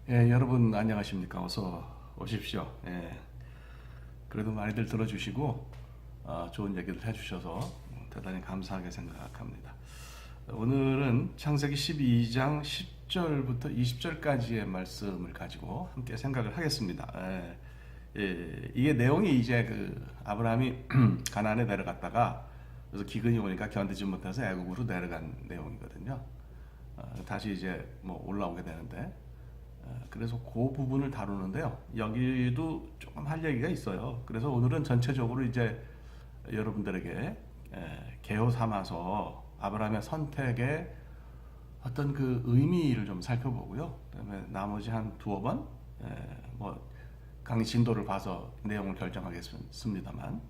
예, 여러분 안녕하십니까? 어서 오십시오. 예, 그래도 많이들 들어주시고 좋은 얘기를 해주셔서 대단히 감사하게 생각합니다. 오늘은 창세기 12장 10절부터 20절까지의 말씀을 가지고 함께 생각을 하겠습니다. 이게 내용이 이제 그 아브라함이 가나안에 내려갔다가 그래서 기근이 오니까 견디지 못해서 애국으로 내려간 내용이거든요. 다시 이제 뭐 올라오게 되는데 그래서 그 부분을 다루는데요. 여기도 조금 할 얘기가 있어요. 그래서 오늘은 전체적으로 이제 여러분들에게 개요 삼아서 아브라함의 선택의 어떤 그 의미를 좀 살펴보고요. 그다음에 나머지 한 두어 번, 뭐 강의 진도를 봐서 내용을 결정하겠습니다만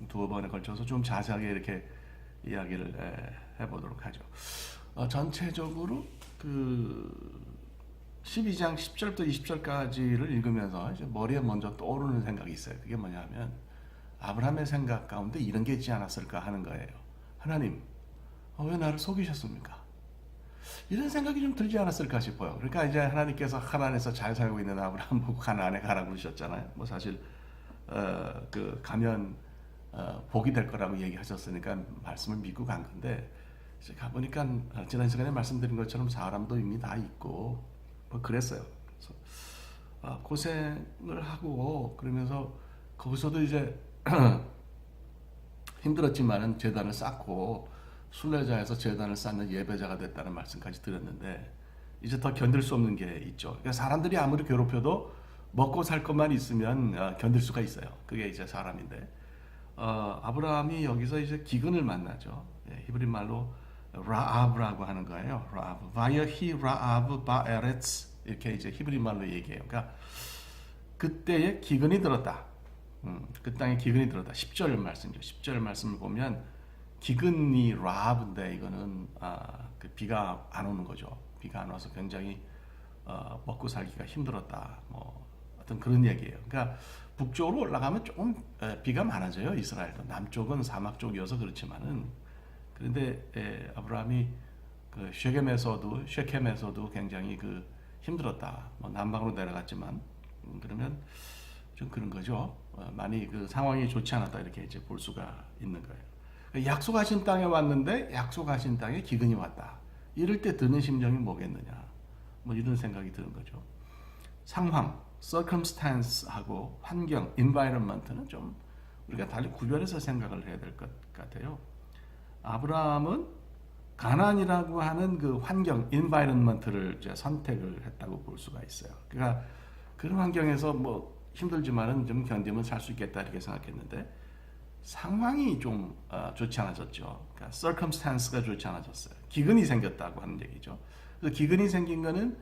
두어 번에 걸쳐서 좀 자세하게 이렇게 이야기를 해보도록 하죠. 전체적으로 그 12장 10절부터 20절까지를 읽으면서 이제 머리에 먼저 떠오르는 생각이 있어요. 그게 뭐냐면 아브라함의 생각 가운데 이런 게 있지 않았을까 하는 거예요. 하나님, 왜 나를 속이셨습니까? 이런 생각이 좀 들지 않았을까 싶어요. 그러니까 이제 하나님께서 가나안에서 잘 살고 있는 아브라함 보고 가나안에 가라고 그러셨잖아요. 뭐 사실 그 가면 복이 될 거라고 얘기하셨으니까 말씀을 믿고 간 건데 이제 가보니까 지난 시간에 말씀드린 것처럼 사람도 이미 다 있고 뭐 그랬어요. 그래서 고생을 하고 그러면서 거기서도 이제 힘들었지만은 제단을 쌓고 순례자에서 제단을 쌓는 예배자가 됐다는 말씀까지 드렸는데 이제 더 견딜 수 없는 게 있죠. 그러니까 사람들이 아무리 괴롭혀도 먹고 살 것만 있으면 견딜 수가 있어요. 그게 이제 사람인데 아브라함이 여기서 이제 기근을 만나죠. 히브리 말로 라아브라고 하는 거예요. 라아브. 바야히 라아브 바에렛 이렇게 이제 히브리 말로 얘기해요. 그러니까 그때에 기근이 들었다. 그 땅에 기근이 들었다. 10절 말씀이죠. 10절 말씀을 보면 기근이 라아브인데 이거는 그 비가 안 오는 거죠. 비가 안 와서 굉장히 먹고 살기가 힘들었다. 뭐 어떤 그런 얘기예요. 그러니까 북쪽으로 올라가면 조금 비가 많아져요. 이스라엘도 남쪽은 사막 쪽이어서 그렇지만은 그런데 아브라함이 그 쉐켐에서도 굉장히 그 힘들었다. 뭐 남방으로 내려갔지만 그러면 좀 그런 거죠. 많이 그 상황이 좋지 않았다 이렇게 이제 볼 수가 있는 거예요. 그러니까 약속하신 땅에 왔는데 약속하신 땅에 기근이 왔다. 이럴 때 드는 심정이 뭐겠느냐. 뭐 이런 생각이 드는 거죠. 상황, circumstance하고 환경, environment는 좀 우리가 달리 구별해서 생각을 해야 될 것 같아요. 아브라함은 가난이라고 하는 그 환경, environment를 이제 선택을 했다고 볼 수가 있어요. 그러니까 그런 환경에서 뭐 힘들지만은 좀 견디면 살 수 있겠다 이렇게 생각했는데 상황이 좀 좋지 않아졌죠. 그러니까 circumstance가 좋지 않아졌어요. 기근이 생겼다고 하는 얘기죠. 그래서 기근이 생긴 거는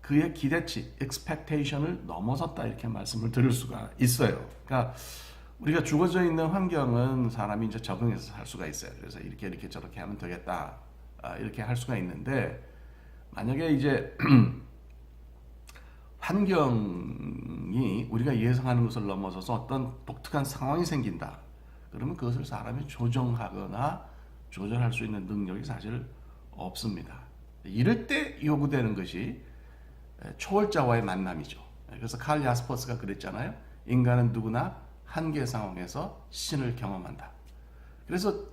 그의 기대치, expectation을 넘어섰다 이렇게 말씀을 드릴 수가 있어요. 그러니까 우리가 주어져 있는 환경은 사람이 이제 적응해서 살 수가 있어요. 그래서 이렇게 저렇게 하면 되겠다 이렇게 할 수가 있는데 만약에 이제 환경이 우리가 예상하는 것을 넘어서서 어떤 독특한 상황이 생긴다. 그러면 그것을 사람이 조정하거나 조절할 수 있는 능력이 사실 없습니다. 이럴 때 요구되는 것이 초월자와의 만남이죠. 그래서 칼 야스퍼스가 그랬잖아요. 인간은 누구나 한계 상황에서 신을 경험한다. 그래서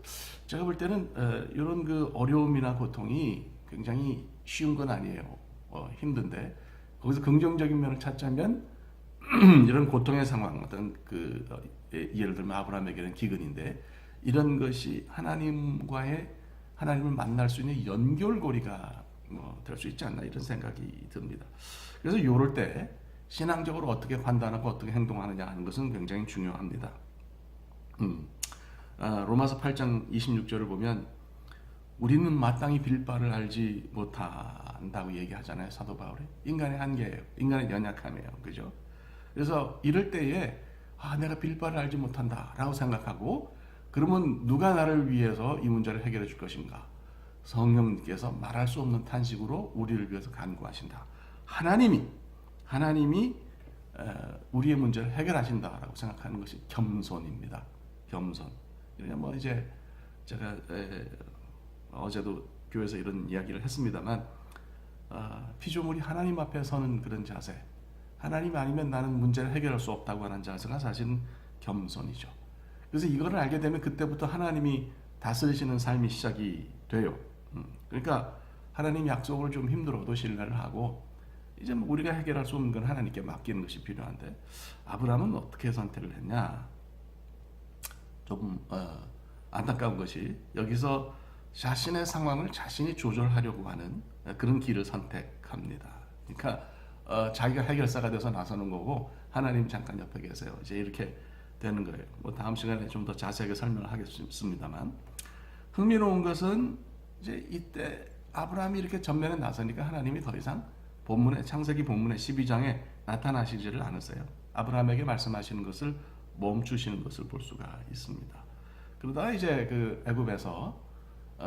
제가 볼 때는 이런 그 어려움이나 고통이 굉장히 쉬운 건 아니에요. 힘든데 거기서 긍정적인 면을 찾자면 이런 고통의 상황, 어떤 그 예를 들면 아브라함에게는 기근인데 이런 것이 하나님을 만날 수 있는 연결고리가 될 수 있지 않나 이런 생각이 듭니다. 그래서 이럴 때 신앙적으로 어떻게 판단하고 어떻게 행동하느냐 하는 것은 굉장히 중요합니다. 로마서 8장 26절을 보면 우리는 마땅히 빌 바를 알지 못한다고 얘기하잖아요. 사도 바울이. 인간의 한계예요. 인간의 연약함이에요. 그죠? 그래서 이럴 때에 내가 빌 바를 알지 못한다라고 생각하고 그러면 누가 나를 위해서 이 문제를 해결해 줄 것인가? 성령님께서 말할 수 없는 탄식으로 우리를 위해서 간구하신다. 하나님이 우리의 문제를 해결하신다라고 생각하는 것이 겸손입니다. 겸손. 그러니까 뭐 이제 제가 어제도 교회에서 이런 이야기를 했습니다만 피조물이 하나님 앞에 서는 그런 자세, 하나님 아니면 나는 문제를 해결할 수 없다고 하는 자세가 사실은 겸손이죠. 그래서 이거를 알게 되면 그때부터 하나님이 다스리시는 삶이 시작이 돼요. 그러니까 하나님 약속을 좀 힘들어도 신뢰를 하고 이제 뭐 우리가 해결할 수 없는 건 하나님께 맡기는 것이 필요한데 아브라함은 어떻게 선택을 했냐? 좀 안타까운 것이 여기서 자신의 상황을 자신이 조절하려고 하는 그런 길을 선택합니다. 그러니까 자기가 해결사가 돼서 나서는 거고 하나님 잠깐 옆에 계세요. 이제 이렇게 되는 거예요. 뭐 다음 시간에 좀 더 자세하게 설명을 하겠습니다만 흥미로운 것은 이제 이때 아브라함이 이렇게 전면에 나서니까 하나님이 더 이상 창세기 본문의 12장에 나타나시지를 않으세요. 아브라함에게 말씀하시는 것을 멈추시는 것을 볼 수가 있습니다. 그러다가 이제 그 애굽에서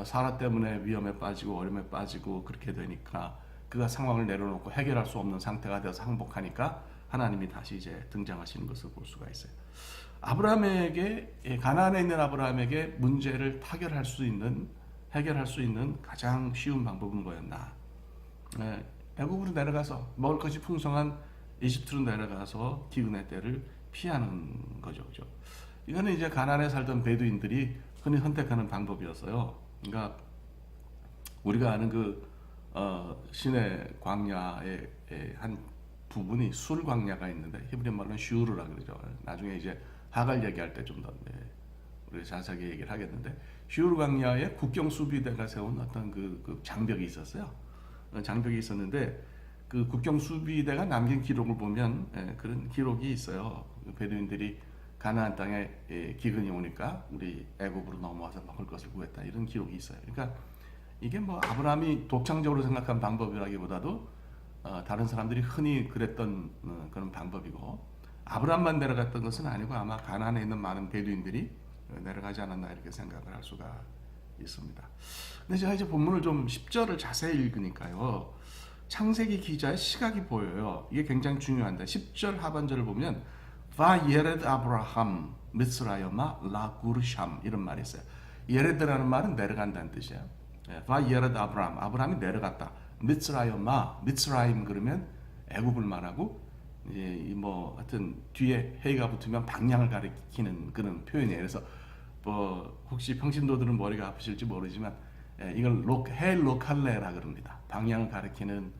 사라 때문에 위험에 빠지고 어려움에 빠지고 그렇게 되니까 그가 상황을 내려놓고 해결할 수 없는 상태가 되어서 항복하니까 하나님이 다시 이제 등장하시는 것을 볼 수가 있어요. 아브라함에게 가나안에 있는 아브라함에게 문제를 해결할 수 있는 가장 쉬운 방법은 뭐였나? 애굽으로 내려가서 먹을 것이 풍성한 이집트로 내려가서 기근의 때를 피하는 거죠, 그죠? 이거는 이제 가나안에 살던 베두인들이 흔히 선택하는 방법이었어요. 그러니까 우리가 아는 그 시내 광야의 한 부분이 술 광야가 있는데 히브리 말로는 슈르라 그러죠. 나중에 이제 하갈 얘기할 때 좀 더 우리 자세하게 얘기를 하겠는데 슈르 광야에 국경 수비대가 세운 어떤 그 장벽이 있었어요. 장벽이 있었는데 그 국경 수비대가 남긴 기록을 보면 그런 기록이 있어요. 베두인들이 가나안 땅에 기근이 오니까 우리 애굽으로 넘어와서 먹을 것을 구했다 이런 기록이 있어요. 그러니까 이게 뭐 아브라함이 독창적으로 생각한 방법이라기보다도 다른 사람들이 흔히 그랬던 그런 방법이고 아브라함만 내려갔던 것은 아니고 아마 가나안에 있는 많은 베두인들이 내려가지 않았나 이렇게 생각을 할 수가 있습니다. 근데 제가 이제 본문을 좀 10절을 자세히 읽으니까요. 창세기 기자의 시각이 보여요. 이게 굉장히 중요한데 10절 하반절을 보면 바예레드 아브라함 미스라이마 라구르샴 이런 말이 있어요. 예레드라는 말은 내려간다는 뜻이에요. 바예레드 아브라함이 내려갔다. 미스라임 그러면 애굽을 말하고 이제 뭐 하여튼 뒤에 해가 붙으면 방향을 가리키는 그런 표현이에요. 그래서 뭐 혹시 평신도들은 머리가 아프실지 모르지만 이걸 로칼레라 그럽니다. 방향을 가리키는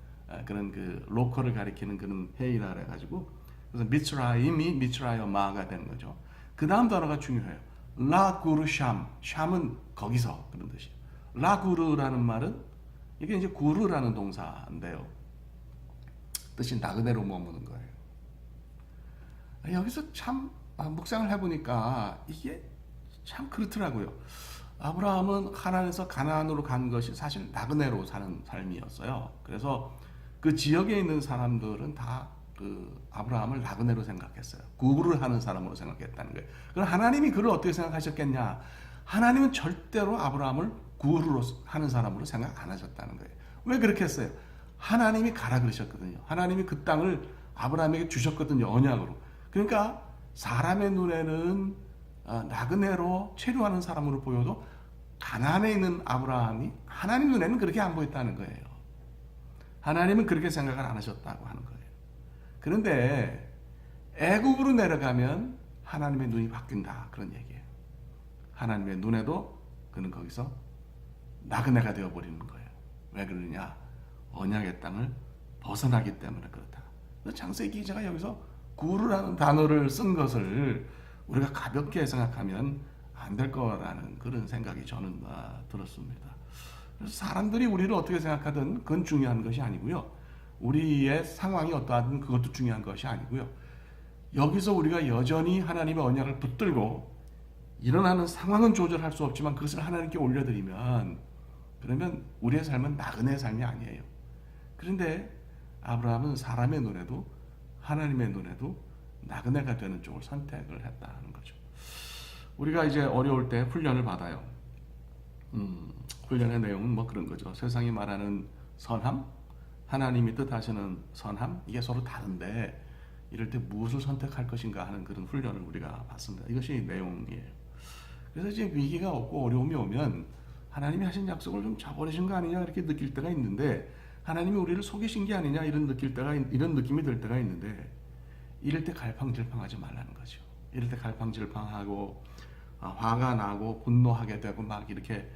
그런 그 로컬을 가리키는 그런 해이라 해가지고 그래서 미츠라임이 미츠라이마가 되는 거죠. 그 다음 단어가 중요해요. 라구르샴, 샴은 거기서 그런 뜻이에요. 라구르라는 말은 이게 이제 구르라는 동사인데요. 뜻이 나그네로 머무는 거예요. 여기서 참 묵상을 해보니까 이게 참 그렇더라고요. 아브라함은 하나님에서 가나안으로 간 것이 사실 나그네로 사는 삶이었어요. 그래서 그 지역에 있는 사람들은 다 그 아브라함을 나그네로 생각했어요. 구루를 하는 사람으로 생각했다는 거예요. 그럼 하나님이 그를 어떻게 생각하셨겠냐? 하나님은 절대로 아브라함을 구루로 하는 사람으로 생각 안 하셨다는 거예요. 왜 그렇게 했어요? 하나님이 가라 그러셨거든요. 하나님이 그 땅을 아브라함에게 주셨거든요. 언약으로. 그러니까 사람의 눈에는 나그네로 체류하는 사람으로 보여도 가나안에 있는 아브라함이 하나님 눈에는 그렇게 안 보였다는 거예요. 하나님은 그렇게 생각을 안 하셨다고 하는 거예요. 그런데 애굽으로 내려가면 하나님의 눈이 바뀐다 그런 얘기예요. 하나님의 눈에도 그는 거기서 나그네가 되어버리는 거예요. 왜 그러냐? 언약의 땅을 벗어나기 때문에 그렇다. 창세기 기자가 여기서 구르라는 단어를 쓴 것을 우리가 가볍게 생각하면 안 될 거라는 그런 생각이 저는 들었습니다. 그래서 사람들이 우리를 어떻게 생각하든 그건 중요한 것이 아니고요. 우리의 상황이 어떠하든 그것도 중요한 것이 아니고요. 여기서 우리가 여전히 하나님의 언약을 붙들고 일어나는 상황은 조절할 수 없지만 그것을 하나님께 올려드리면 그러면 우리의 삶은 나그네의 삶이 아니에요. 그런데 아브라함은 사람의 눈에도 하나님의 눈에도 나그네가 되는 쪽을 선택을 했다는 거죠. 우리가 이제 어려울 때 훈련을 받아요. 훈련의 내용은 뭐 그런 거죠. 세상이 말하는 선함, 하나님이 뜻하시는 선함, 이게 서로 다른데 이럴 때 무엇을 선택할 것인가 하는 그런 훈련을 우리가 받습니다. 이것이 내용이에요. 그래서 이제 위기가 없고 어려움이 오면 하나님이 하신 약속을 좀 저버리신 거 아니냐 이렇게 느낄 때가 있는데 하나님이 우리를 속이신 게 아니냐 이런 느낌이 들 때가 있는데, 이럴 때 갈팡질팡하지 말라는 거죠. 이럴 때 갈팡질팡하고 화가 나고 분노하게 되고 막 이렇게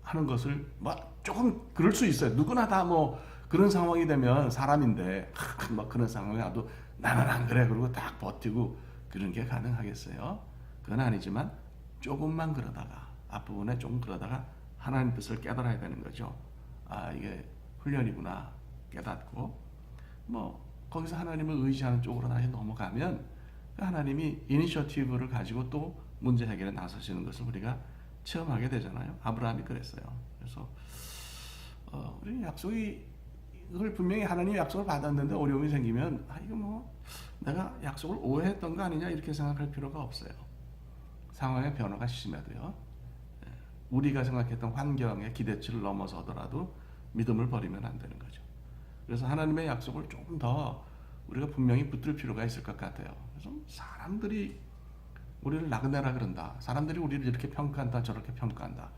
하는 것을 막 조금 그럴 수 있어요. 누구나 다 뭐 그런 상황이 되면 사람인데 막 그런 상황이 와도 나는 안 그래 그러고 딱 버티고 그런 게 가능하겠어요? 그건 아니지만 조금만 그러다가 앞부분에 조금 그러다가 하나님 뜻을 깨달아야 되는 거죠. 아, 이게 훈련이구나 깨닫고 뭐 거기서 하나님을 의지하는 쪽으로 다시 넘어가면 하나님이 이니셔티브를 가지고 또 문제 해결에 나서시는 것을 우리가 체험하게 되잖아요. 아브라함이 그랬어요. 그래서 우리 이걸 분명히 하나님이 약속을 받았는데 어려움이 생기면 이거 뭐 내가 약속을 오해했던 거 아니냐 이렇게 생각할 필요가 없어요. 상황의 변화가 심해도요. 우리가 생각했던 환경의 기대치를 넘어서더라도 믿음을 버리면 안 되는 거죠. 그래서 하나님의 약속을 조금 더 우리가 분명히 붙들 필요가 있을 것 같아요. 그래서 사람들이 우리를 나그네라 그런다. 사람들이 우리를 이렇게 평가한다, 저렇게 평가한다.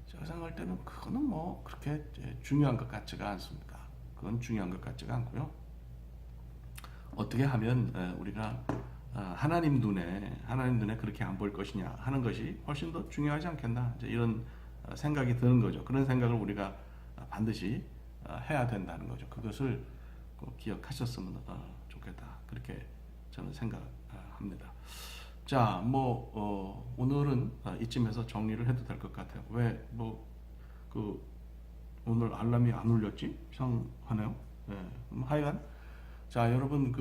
제가 생각할 때는 그거는 뭐 그렇게 중요한 것 같지가 않습니다. 그건 중요한 것 같지가 않고요. 어떻게 하면 우리가 하나님 눈에 그렇게 안 보일 것이냐 하는 것이 훨씬 더 중요하지 않겠나, 이제 이런 생각이 드는 거죠. 그런 생각을 우리가 반드시 해야 된다는 거죠. 그것을 꼭 기억하셨으면 좋겠다. 그렇게 저는 생각합니다. 자, 뭐 오늘은 이쯤에서 정리를 해도 될 것 같아요. 왜 오늘 알람이 안 울렸지? 이상하네요. 하여간 자, 여러분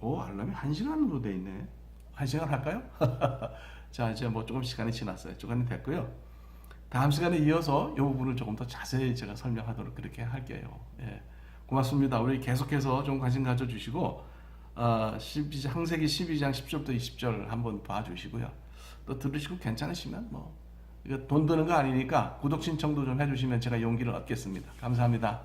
알람이 1시간으로 돼 있네. 1시간 할까요? 자, 이제 뭐 조금 시간이 지났어요. 시간이 됐고요. 다음 시간에 이어서 이 부분을 조금 더 자세히 제가 설명하도록 그렇게 할게요. 고맙습니다. 우리 계속해서 좀 관심 가져주시고 창세기 12장 10절부터 20절 한번 봐주시고요. 또 들으시고 괜찮으시면 뭐 이거 돈 드는 거 아니니까 구독 신청도 좀 해주시면 제가 용기를 얻겠습니다. 감사합니다.